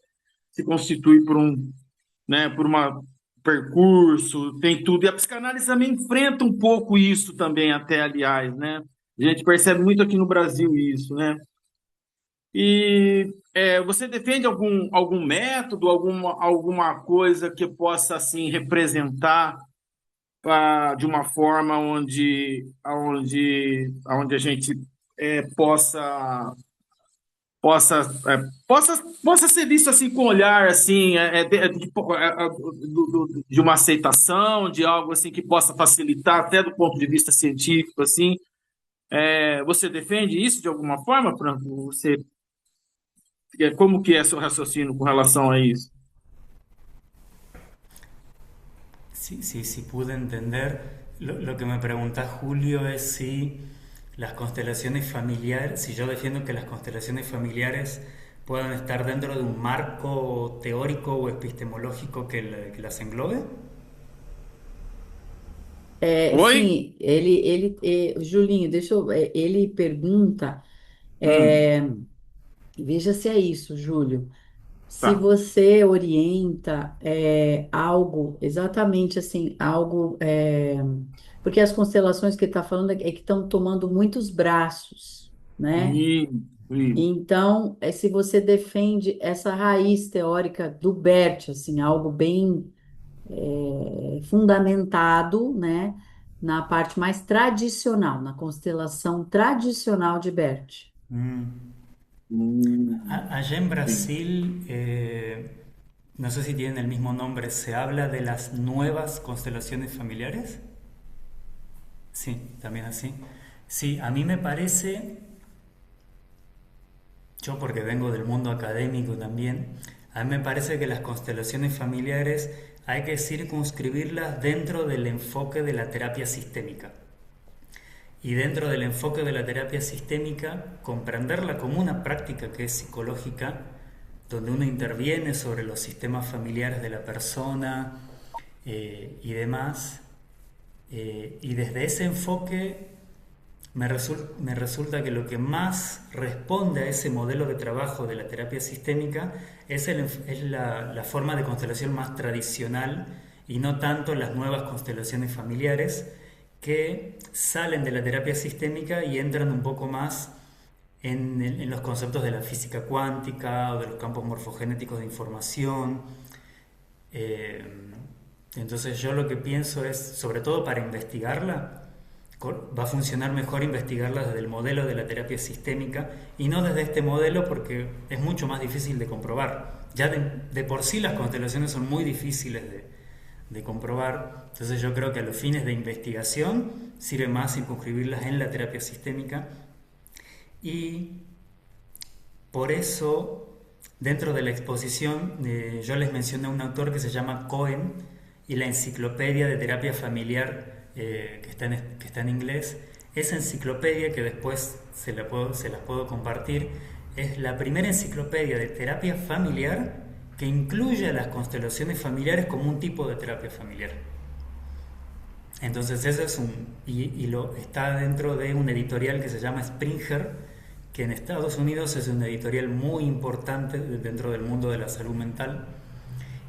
se constitui por uma percurso, tem tudo. E a psicanálise também enfrenta um pouco isso também, até, aliás, né? A gente percebe muito aqui no Brasil isso, né? E você defende algum método, alguma coisa que possa assim representar de uma forma onde a gente possa ser visto assim com um olhar assim de uma aceitação, de algo assim que possa facilitar até do ponto de vista científico assim. Você defende isso de alguma forma, Franco? Como que é seu raciocínio com relação a isso? Sí, sí, sí pude entender. Lo que me pregunta Julio es si las constelaciones familiares, si yo defiendo que las constelaciones familiares puedan estar dentro de un marco teórico o epistemológico que las englobe. Oi? Sim, Julinho, ele pergunta, Hum, é, veja se é isso, Júlio. Se tá. você orienta algo, exatamente assim, algo, porque as constelações que ele está falando é que estão tomando muitos braços, né? E, e, Então, se você defende essa raiz teórica do Bert, assim, algo bem fundamentado, né, na parte mais tradicional, na constelação tradicional de Bert. Mm. hum, Allá en sim. Brasil, no sé si tienen el mismo nombre, ¿se habla de las nuevas constelaciones familiares? Sí, también así. Sí, a mí me parece, yo porque vengo del mundo académico también, a mí me parece que las constelaciones familiares hay que circunscribirlas dentro del enfoque de la terapia sistémica. Y dentro del enfoque de la terapia sistémica, comprenderla como una práctica que es psicológica, donde uno interviene sobre los sistemas familiares de la persona y demás. Y desde ese enfoque me resulta que lo que más responde a ese modelo de trabajo de la terapia sistémica es la forma de constelación más tradicional y no tanto las nuevas constelaciones familiares que salen de la terapia sistémica y entran un poco más en los conceptos de la física cuántica o de los campos morfogenéticos de información. Eh, entonces yo lo que pienso es, sobre todo para investigarla, va a funcionar mejor investigarla desde el modelo de la terapia sistémica y no desde este modelo porque es mucho más difícil de comprobar. Ya de por sí las constelaciones son muy difíciles de comprobar, entonces yo creo que a los fines de investigación sirve más circunscribirlas en la terapia sistémica y por eso dentro de la exposición yo les mencioné a un autor que se llama Cohen y la enciclopedia de terapia familiar que está en inglés. Esa enciclopedia que después se las puedo compartir es la primera enciclopedia de terapia familiar que incluye a las constelaciones familiares como un tipo de terapia familiar. Entonces eso es está dentro de un editorial que se llama Springer, que en Estados Unidos es un editorial muy importante dentro del mundo de la salud mental.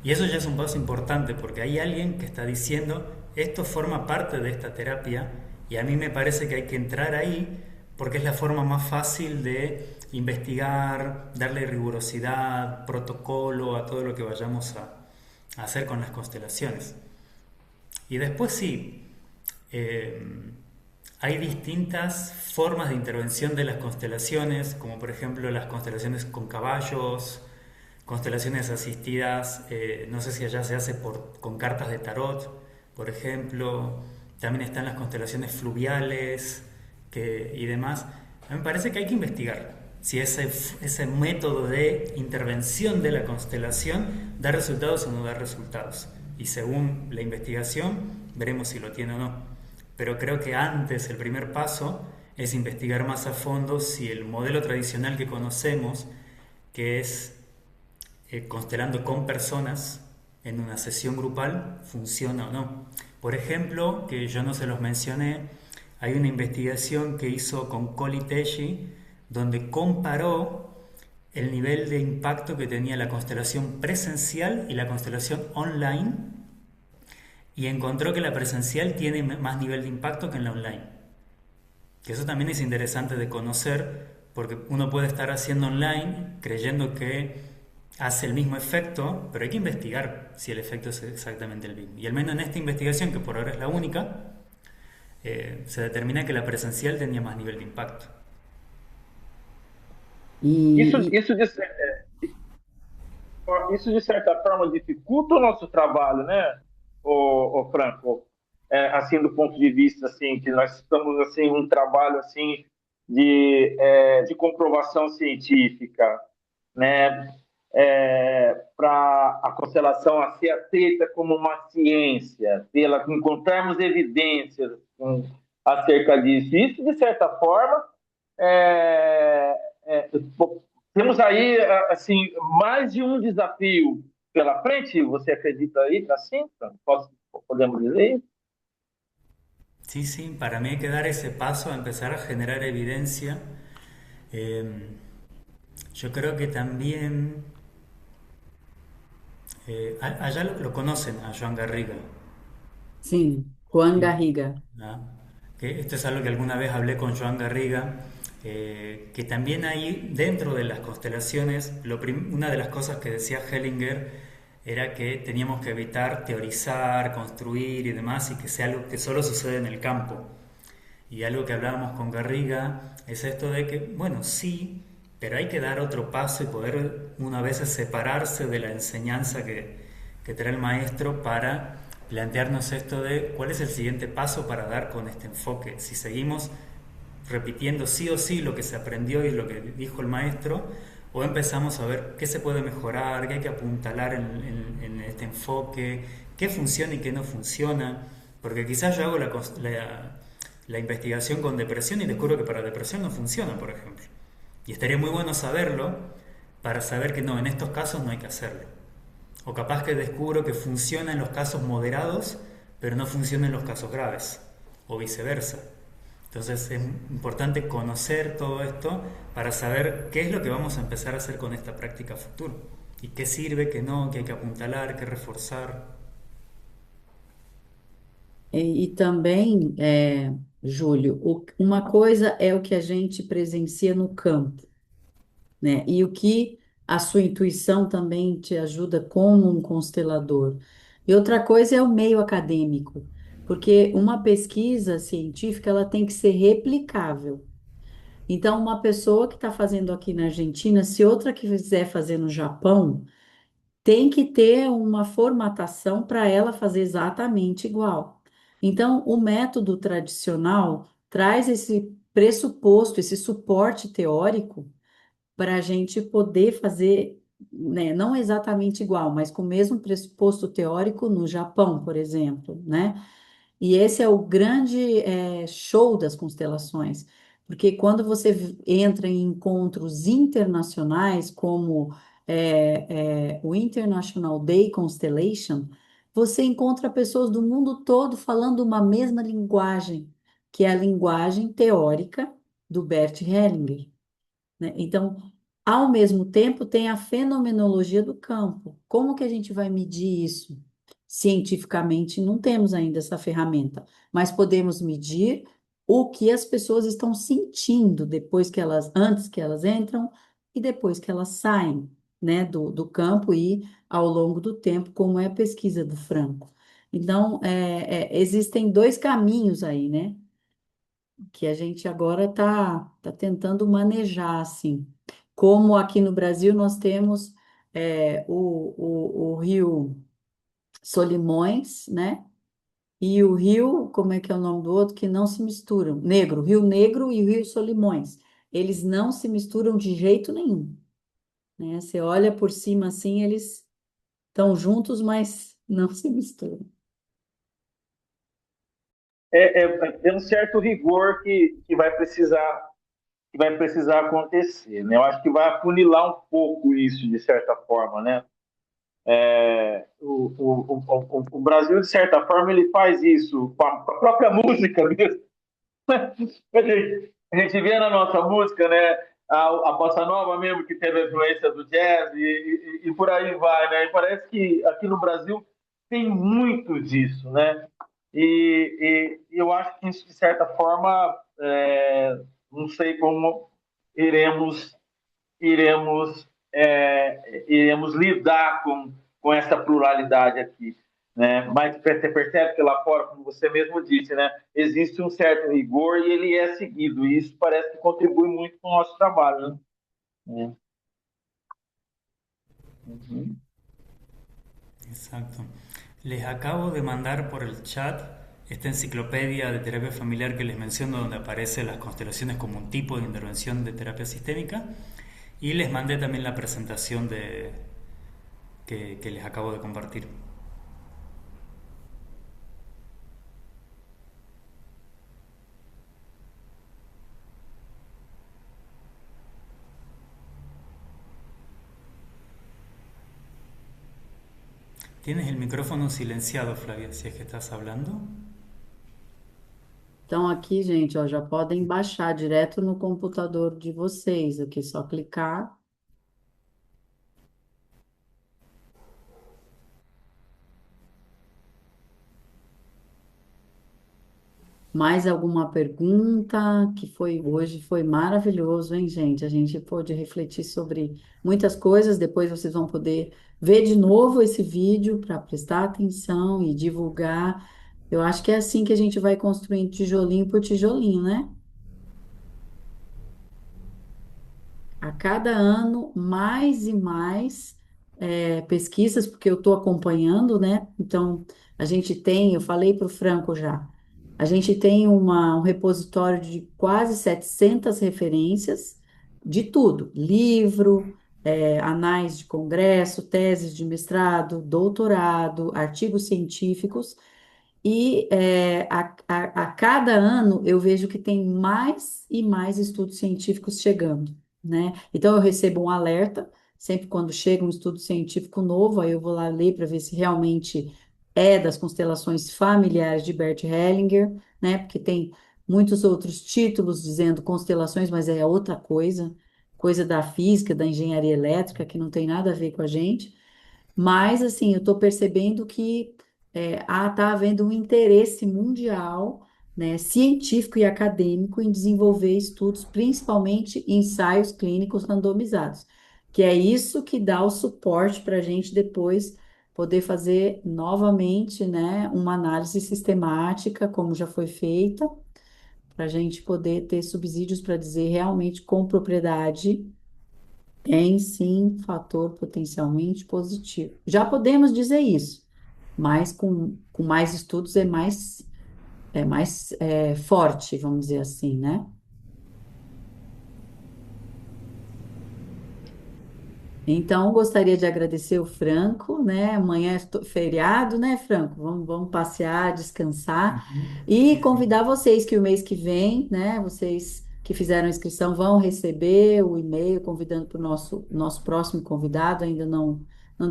Y eso ya es un paso importante porque hay alguien que está diciendo esto forma parte de esta terapia y a mí me parece que hay que entrar ahí porque es la forma más fácil de investigar, darle rigurosidad, protocolo a todo lo que vayamos a hacer con las constelaciones. Y después sí, hay distintas formas de intervención de las constelaciones, como por ejemplo las constelaciones con caballos, constelaciones asistidas, no sé si allá se hace con cartas de tarot, por ejemplo. También están las constelaciones fluviales y demás. A mí me parece que hay que investigar si ese método de intervención de la constelación da resultados o no da resultados. Y según la investigación, veremos si lo tiene o no. Pero creo que antes, el primer paso, es investigar más a fondo si el modelo tradicional que conocemos, que es constelando con personas en una sesión grupal, funciona o no. Por ejemplo, que yo no se los mencioné, hay una investigación que hizo con Coli Teshi, donde comparó el nivel de impacto que tenía la constelación presencial y la constelación online, y encontró que la presencial tiene más nivel de impacto que en la online. Que eso también es interesante de conocer, porque uno puede estar haciendo online creyendo que hace el mismo efecto, pero hay que investigar si el efecto es exactamente el mismo. Y al menos en esta investigación, que por ahora es la única, se determina que la presencial tenía más nivel de impacto. Isso, E, isso, de, isso, de certa forma, dificulta o nosso trabalho, né, o Franco? Assim, do ponto de vista, assim, que nós estamos, assim, um trabalho, assim, de comprovação científica, né, para a constelação a ser aceita como uma ciência, encontrarmos evidências acerca disso. Isso, de certa forma, é, é, temos aí assim mais de um desafio pela frente. Você acredita aí assim? Podemos dizer? Sí, sí, para mí hay que dar ese paso a empezar a generar evidencia. Eh, yo creo que también allá lo conocen a Joan Garriga. sim, Juan Sí. Garriga. ¿Ah? Que esto es algo que alguna vez hablé con Joan Garriga, que también ahí dentro de las constelaciones, una de las cosas que decía Hellinger era que teníamos que evitar teorizar, construir y demás, y que sea algo que solo sucede en el campo. Y algo que hablábamos con Garriga es esto de que, bueno, sí, pero hay que dar otro paso y poder una vez separarse de la enseñanza que trae el maestro para plantearnos esto de cuál es el siguiente paso para dar con este enfoque. Si seguimos repitiendo sí o sí lo que se aprendió y lo que dijo el maestro, o empezamos a ver qué se puede mejorar, qué hay que apuntalar en este enfoque, qué funciona y qué no funciona, porque quizás yo hago la investigación con depresión y descubro que para depresión no funciona, por ejemplo. Y estaría muy bueno saberlo para saber que no, en estos casos no hay que hacerlo. O capaz que descubro que funciona en los casos moderados, pero no funciona en los casos graves, o viceversa. Entonces es importante conocer todo esto para saber qué es lo que vamos a empezar a hacer con esta práctica futuro y qué sirve, qué no, qué hay que apuntalar, qué reforzar. E também, Júlio, uma coisa é o que a gente presencia no campo, né? E o que a sua intuição também te ajuda como um constelador. E outra coisa é o meio acadêmico, porque uma pesquisa científica ela tem que ser replicável. Então, uma pessoa que está fazendo aqui na Argentina, se outra quiser fazer no Japão, tem que ter uma formatação para ela fazer exatamente igual. Então, o método tradicional traz esse pressuposto, esse suporte teórico para a gente poder fazer, né, não exatamente igual, mas com o mesmo pressuposto teórico no Japão, por exemplo, né? E esse é o grande show das constelações, porque quando você entra em encontros internacionais, como o International Day Constellation, você encontra pessoas do mundo todo falando uma mesma linguagem, que é a linguagem teórica do Bert Hellinger, né? Então, ao mesmo tempo, tem a fenomenologia do campo. Como que a gente vai medir isso? Cientificamente, não temos ainda essa ferramenta, mas podemos medir o que as pessoas estão sentindo depois que elas, antes que elas entram e depois que elas saem, né, do campo e ao longo do tempo, como é a pesquisa do Franco. Então, existem dois caminhos aí, né? Que a gente agora está tentando manejar, assim. Como aqui no Brasil nós temos o Rio Solimões, né? E o Rio, como é que é o nome do outro? Que não se misturam. Negro, Rio Negro e o Rio Solimões. Eles não se misturam de jeito nenhum, né? Você olha por cima assim, eles estão juntos, mas não se misturam. É um certo rigor que vai precisar acontecer, né? Eu acho que vai afunilar um pouco isso de certa forma, né? O Brasil de certa forma ele faz isso com a própria música mesmo. A gente vê na nossa música, né? A bossa nova mesmo que teve a influência do jazz e por aí vai, né? E parece que aqui no Brasil tem muito disso, né? E eu acho que isso, de certa forma, não sei como iremos iremos lidar com essa pluralidade aqui, né? Mas você percebe que lá fora, como você mesmo disse, né, existe um certo rigor e ele é seguido. E isso parece que contribui muito com o nosso trabalho, né? Uhum. Exacto. Les acabo de mandar por el chat esta enciclopedia de terapia familiar que les menciono, donde aparecen las constelaciones como un tipo de intervención de terapia sistémica. Y les mandé también la presentación que les acabo de compartir. Tienes el micrófono silenciado, Flavia, si es que estás hablando. Então, aqui, gente, ó, já podem baixar direto no computador de vocês. Aqui, só clicar. Mais alguma pergunta? Que foi hoje foi maravilhoso, hein, gente? A gente pôde refletir sobre muitas coisas. Depois vocês vão poder ver de novo esse vídeo para prestar atenção e divulgar. Eu acho que é assim que a gente vai construindo tijolinho por tijolinho, né? A cada ano, mais e mais pesquisas, porque eu estou acompanhando, né? Então, a gente tem, eu falei para o Franco já, a gente tem um repositório de quase 700 referências de tudo: livro, anais de congresso, teses de mestrado, doutorado, artigos científicos. E a cada ano eu vejo que tem mais e mais estudos científicos chegando, né? Então eu recebo um alerta, sempre quando chega um estudo científico novo, aí eu vou lá ler para ver se realmente é das constelações familiares de Bert Hellinger, né? Porque tem muitos outros títulos dizendo constelações, mas é outra coisa, coisa da física, da engenharia elétrica, que não tem nada a ver com a gente. Mas, assim, eu estou percebendo que está havendo um interesse mundial, né, científico e acadêmico em desenvolver estudos, principalmente ensaios clínicos randomizados, que é isso que dá o suporte para a gente depois poder fazer novamente, né, uma análise sistemática, como já foi feita, para a gente poder ter subsídios para dizer realmente com propriedade tem sim fator potencialmente positivo. Já podemos dizer isso, mas com mais estudos é mais forte, vamos dizer assim, né? Então, gostaria de agradecer o Franco, né? Amanhã é feriado, né, Franco? Vamos passear, descansar e Sí, sí. convidar vocês que o mês que vem, né? Vocês que fizeram a inscrição vão receber o e-mail convidando para o nosso próximo convidado. Ainda não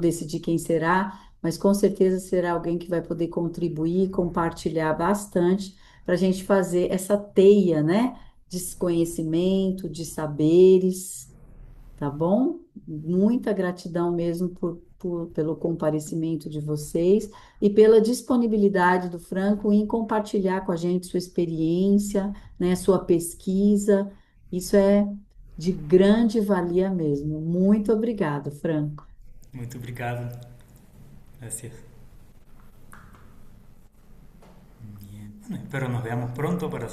decidi quem será, mas com certeza será alguém que vai poder contribuir, compartilhar bastante para a gente fazer essa teia, né? De conhecimento, de saberes. Tá bom? Muita gratidão mesmo pelo comparecimento de vocês e pela disponibilidade do Franco em compartilhar com a gente sua experiência, né, sua pesquisa. Isso é de grande valia mesmo. Muito obrigada, Franco. Muito obrigado. Gracias. Bien. Bueno, espero nos veamos pronto para